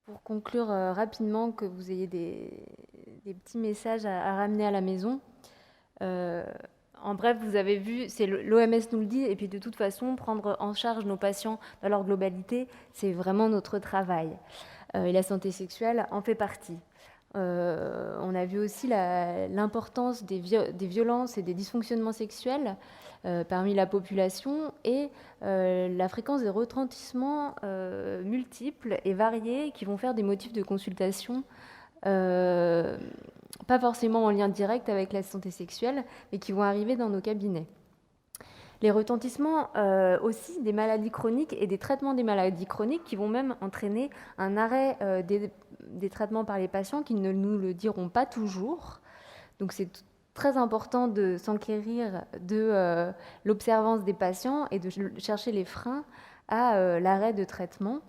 Pour conclure rapidement, que vous ayez des petits messages à ramener à la maison. En bref, vous avez vu, c'est l'OMS nous le dit, et puis de toute façon, prendre en charge nos patients dans leur globalité, c'est vraiment notre travail. Et la santé sexuelle en fait partie. On a vu aussi l'importance des violences et des dysfonctionnements sexuels parmi la population et la fréquence des retentissements multiples et variés qui vont faire des motifs de consultation pas forcément en lien direct avec la santé sexuelle, mais qui vont arriver dans nos cabinets. Les retentissements aussi des maladies chroniques et des traitements des maladies chroniques qui vont même entraîner un arrêt des traitements par les patients qui ne nous le diront pas toujours. Donc c'est très important de s'enquérir de l'observance des patients et de chercher les freins à l'arrêt de traitement.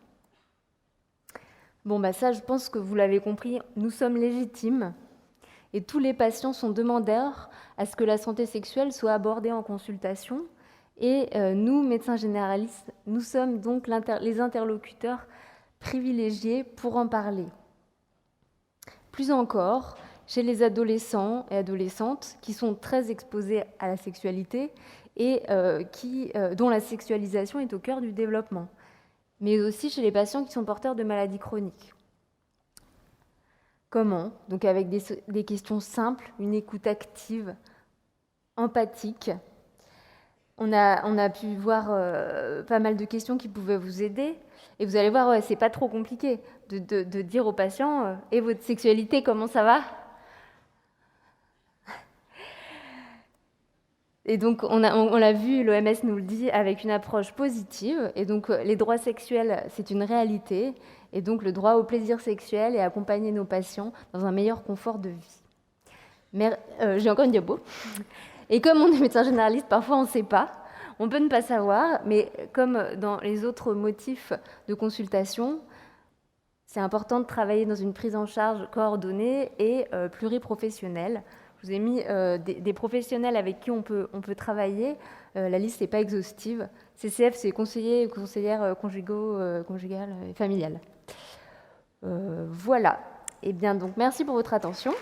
Bon, ça, je pense que vous l'avez compris, nous sommes légitimes et tous les patients sont demandeurs à ce que la santé sexuelle soit abordée en consultation. Et nous, médecins généralistes, nous sommes donc les interlocuteurs privilégiés pour en parler. Plus encore, chez les adolescents et adolescentes qui sont très exposés à la sexualité et dont la sexualisation est au cœur du développement, mais aussi chez les patients qui sont porteurs de maladies chroniques. Comment ? Donc avec des questions simples, une écoute active, empathique. On a pu voir pas mal de questions qui pouvaient vous aider. Et vous allez voir, c'est pas trop compliqué de dire aux patients « Et votre sexualité, comment ça va ?» Et donc, on l'a vu, l'OMS nous le dit, avec une approche positive. Et donc, les droits sexuels, c'est une réalité. Et donc, le droit au plaisir sexuel et accompagner nos patients dans un meilleur confort de vie. Mais j'ai encore une diapo. Et comme on est médecin généraliste, parfois on ne sait pas. On peut ne pas savoir, mais comme dans les autres motifs de consultation, c'est important de travailler dans une prise en charge coordonnée et pluriprofessionnelle. Je vous ai mis des professionnels avec qui on peut travailler. La liste n'est pas exhaustive. CCF, c'est conseiller et conseillère conjugale et familiale. Voilà. Et bien donc, merci pour votre attention.